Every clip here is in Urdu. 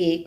1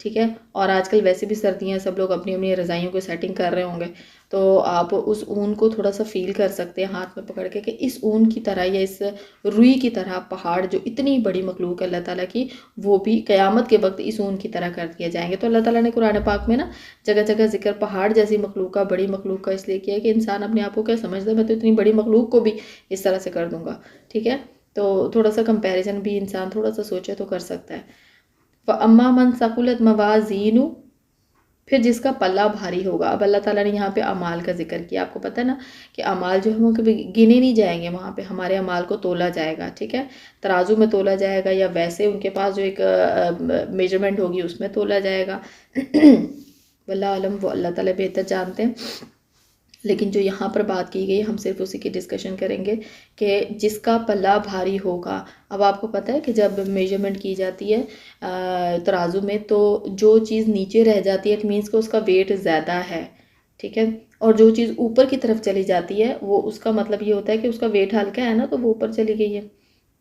ٹھیک ہے. اور آج کل ویسے بھی سردیاں، سب لوگ اپنی اپنی رضائیوں کو سیٹنگ کر رہے ہوں گے، تو آپ اس اون کو تھوڑا سا فیل کر سکتے ہیں ہاتھ میں پکڑ کے کہ اس اون کی طرح یا اس روئی کی طرح پہاڑ جو اتنی بڑی مخلوق ہے اللہ تعالیٰ کی، وہ بھی قیامت کے وقت اس اون کی طرح کر دیے جائیں گے. تو اللہ تعالیٰ نے قرآن پاک میں نا جگہ جگہ ذکر پہاڑ جیسی مخلوق کا، بڑی مخلوق کا اس لیے کیا ہے کہ انسان اپنے آپ کو کیا سمجھتا ہے، میں تو اتنی بڑی مخلوق کو بھی اس طرح سے کر دوں گا. ٹھیک ہے، تو تھوڑا سا کمپیریزن بھی انسان تھوڑا سا سوچے تو کر سکتا ہے. فَأَمَّا مَنْ ثَقُلَتْ مَوَازِينُهُ، پھر جس کا پلہ بھاری ہوگا. اب اللہ تعالیٰ نے یہاں پہ اعمال کا ذکر کیا. آپ کو پتہ ہے نا کہ اعمال جو ہے وہ کبھی گنے نہیں جائیں گے، وہاں پہ ہمارے اعمال کو تولا جائے گا. ٹھیک ہے، ترازو میں تولا جائے گا، یا ویسے ان کے پاس جو ایک میجرمنٹ ہوگی اس میں تولا جائے گا. واللہ عالم، وہ اللہ تعالیٰ بہتر جانتے ہیں. لیکن جو یہاں پر بات کی گئی ہم صرف اسی کی ڈسکشن کریں گے کہ جس کا پلہ بھاری ہوگا. اب آپ کو پتہ ہے کہ جب میجرمنٹ کی جاتی ہے ترازو میں، تو جو چیز نیچے رہ جاتی ہے اٹ مینس کہ اس کا ویٹ زیادہ ہے. ٹھیک ہے، اور جو چیز اوپر کی طرف چلی جاتی ہے وہ اس کا مطلب یہ ہوتا ہے کہ اس کا ویٹ ہلکا ہے نا، تو وہ اوپر چلی گئی ہے.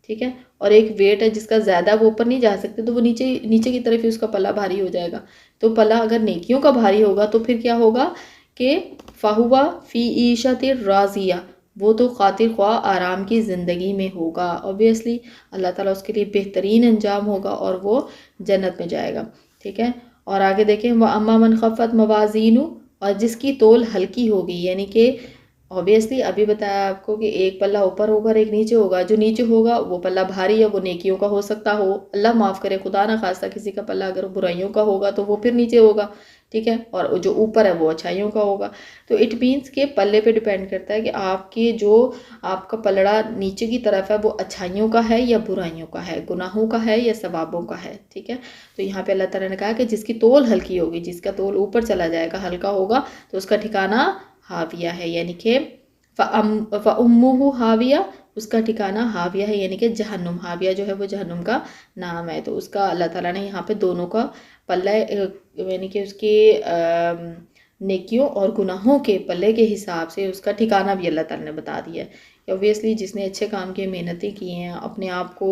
ٹھیک ہے، اور ایک ویٹ ہے جس کا زیادہ وہ اوپر نہیں جا سکتے، تو وہ نیچے کی طرف ہی اس کا پلہ بھاری ہو جائے گا. تو پلہ اگر نیکیوں کا بھاری ہوگا تو پھر کیا ہوگا کہ فَهُوَ فِي عِيشَةٍ رَاضِيَةٍ، وہ تو خاطر خواہ آرام کی زندگی میں ہوگا. اوبیسلی اللہ تعالیٰ اس کے لیے بہترین انجام ہوگا اور وہ جنت میں جائے گا. ٹھیک ہے، اور آگے دیکھیں وَأَمَّا مَنْ خَفَّتْ مَوَازِينُهُ، اور جس کی تول ہلکی ہوگی، یعنی کہ اوبیسلی ابھی بتایا آپ کو کہ ایک پلہ اوپر ہوگا اور ایک نیچے ہوگا. جو نیچے ہوگا وہ پلہ بھاری ہے، وہ نیکیوں کا ہو سکتا ہو، اللہ معاف کرے خدا نہ خواستہ کسی کا پلہ اگر برائیوں کا ہوگا تو وہ پھر نیچے ہوگا. ٹھیک ہے، اور جو اوپر ہے وہ اچھائیوں کا ہوگا. تو اٹ مینس کہ پلے پہ ڈیپینڈ کرتا ہے کہ آپ کی جو آپ کا پلڑا نیچے کی طرف ہے وہ اچھائیوں کا ہے یا برائیوں کا ہے، گناہوں کا ہے یا ثوابوں کا ہے. ٹھیک ہے، تو یہاں پہ اللہ تعالیٰ نے کہا کہ جس کی تول ہلکی ہوگی، جس کا تول اوپر چلا جائے گا، ہلکا ہوگا، تو اس کا ٹھکانہ ہاویہ ہے، یعنی کہ فَأُمُّهُ ہاویہ، اس کا ٹھکانہ ہاویہ ہے، یعنی کہ جہنم. ہاویہ جو ہے وہ جہنم کا نام ہے. تو اس کا اللہ تعالیٰ نے یہاں پہ دونوں کا پلہ، یعنی کہ اس کی نیکیوں اور گناہوں کے پلے کے حساب سے اس کا ٹھکانہ بھی اللہ تعالیٰ نے بتا دیا ہے. اوبویسلی جس نے اچھے کام کیے، محنتیں کی ہیں، اپنے آپ کو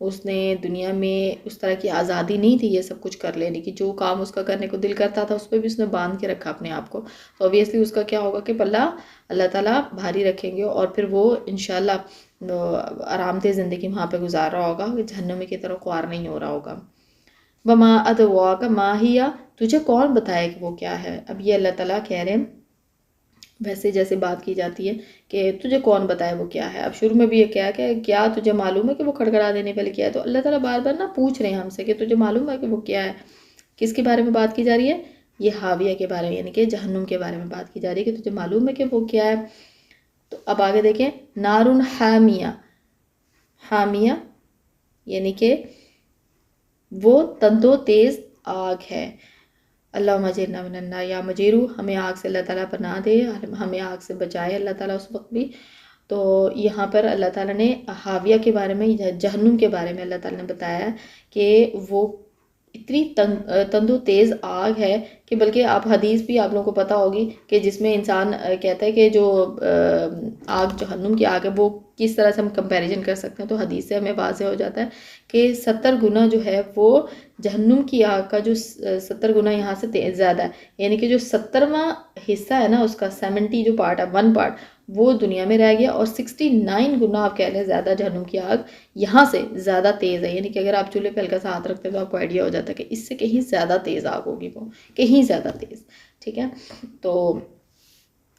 اس نے دنیا میں اس طرح کی آزادی نہیں تھی یہ سب کچھ کر لینے کی، جو کام اس کا کرنے کو دل کرتا تھا اس پہ بھی اس نے باندھ کے رکھا اپنے آپ کو، تو اوبویسلی اس کا کیا ہوگا کہ پلہ اللہ تعالیٰ بھاری رکھیں گے، اور پھر وہ انشاءاللہ آرام دہ زندگی وہاں پہ گزار رہا ہوگا، جہنمی کی طرف خوار نہیں ہو رہا ہوگا. وَمَا أَدْرَاكَ مَا هِيَ، تجھے کون بتائے کہ وہ کیا ہے. اب یہ اللہ تعالیٰ کہہ رہے ہیں، ویسے جیسے بات کی جاتی ہے کہ تجھے کون بتائے وہ کیا ہے. اب شروع میں بھی یہ کیا کہ کیا تجھے معلوم ہے کہ وہ کھڑکھڑا دینے والے کیا ہے. تو اللہ تعالیٰ بار بار نا پوچھ رہے ہیں ہم سے کہ تجھے معلوم ہے کہ وہ کیا ہے. کس کے بارے میں بات کی جا رہی ہے؟ یہ ہاویہ کے بارے میں، یعنی کہ جہنم کے بارے میں بات کی جا رہی ہے کہ تجھے معلوم ہے کہ وہ کیا ہے. تو اب آگے دیکھیں، نارن حامیہ. حامیہ یعنی کہ وہ تندو تیز آگ ہے. اللہم اجرنا من النار، یا مجیرو، ہمیں آگ سے اللہ تعالیٰ پناہ دے، ہمیں آگ سے بچائے اللہ تعالیٰ اس وقت بھی. تو یہاں پر اللہ تعالیٰ نے حاویہ کے بارے میں، جہنم کے بارے میں اللہ تعالیٰ نے بتایا کہ وہ اتنی تندو تیز آگ ہے کہ بلکہ آپ حدیث بھی آپ لوگوں کو پتہ ہوگی کہ جس میں انسان کہتا ہے کہ جو آگ جہنم کی آگ ہے وہ کس طرح سے ہم کمپیریزن کر سکتے ہیں. تو حدیث سے ہمیں واضح ہو جاتا ہے کہ 70 گنا جو ہے وہ جہنم کی آگ کا جو 70 گنا یہاں سے زیادہ ہے، یعنی کہ جو 70واں حصہ ہے نا اس کا 70 جو پارٹ ہے، 1 پارٹ وہ دنیا میں رہ گیا، اور 69 گنا آپ کہہ لیں زیادہ جہنم کی آگ یہاں سے زیادہ تیز ہے. یعنی کہ اگر آپ چولہے پہ ہلکا سا ہاتھ رکھتے ہیں تو آپ کو آئیڈیا ہو جاتا ہے کہ اس سے کہیں زیادہ تیز آگ ہوگی، وہ کہیں زیادہ تیز. ٹھیک ہے، تو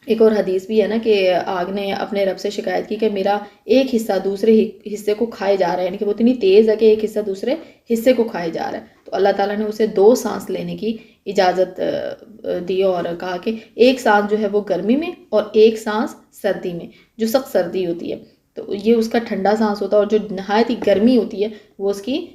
ایک اور حدیث بھی ہے نا کہ آگ نے اپنے رب سے شکایت کی کہ میرا ایک حصہ دوسرے حصے کو کھائے جا رہا ہے، یعنی کہ وہ اتنی تیز ہے کہ ایک حصہ دوسرے حصے کو کھائے جا رہا ہے. تو اللہ تعالیٰ نے اسے 2 سانس لینے کی اجازت دی اور کہا کہ ایک سانس جو ہے وہ گرمی میں اور ایک سانس سردی میں، جو سخت سردی ہوتی ہے تو یہ اس کا ٹھنڈا سانس ہوتا ہے، اور جو نہایت ہی گرمی ہوتی ہے وہ اس کی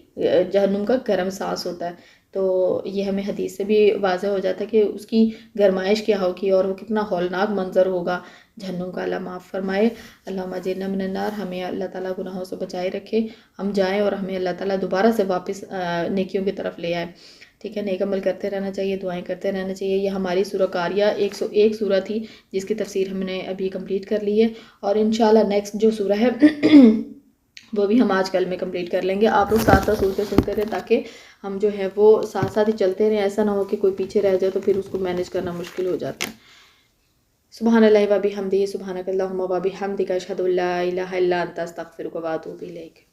جہنم کا گرم سانس ہوتا ہے. تو یہ ہمیں حدیث سے بھی واضح ہو جاتا ہے کہ اس کی گرمائش کیا ہوگی اور وہ کتنا ہولناک منظر ہوگا جہنم کا. اللہ معاف فرمائے. اللہم اجرنا من النار، ہمیں اللہ تعالیٰ گناہوں سے بچائے رکھے، ہم جائیں اور ہمیں اللہ تعالیٰ دوبارہ سے واپس نیکیوں کی طرف لے آئے. ٹھیک ہے، نیک عمل کرتے رہنا چاہیے، دعائیں کرتے رہنا چاہیے. یہ ہماری سورہ قاریہ 101 سورہ تھی جس کی تفسیر ہم نے ابھی کمپلیٹ کر لی ہے، اور انشاءاللہ نیکسٹ جو سورہ ہے وہ بھی ہم آج کل میں کمپلیٹ کر لیں گے. آپ لوگ ساتھ ساتھ صورتیں سنتے رہیں تاکہ ہم جو ہے وہ ساتھ ساتھ ہی چلتے رہیں. ایسا نہ ہو کہ کوئی پیچھے رہ جائے تو پھر اس کو مینیج کرنا مشکل ہو جاتا ہے. سبحان اللہ و بحمدہ، سبحانک اللہم و بحمدک، اشہد ان لا الہ الا انت، استغفرک و اتوب الیک.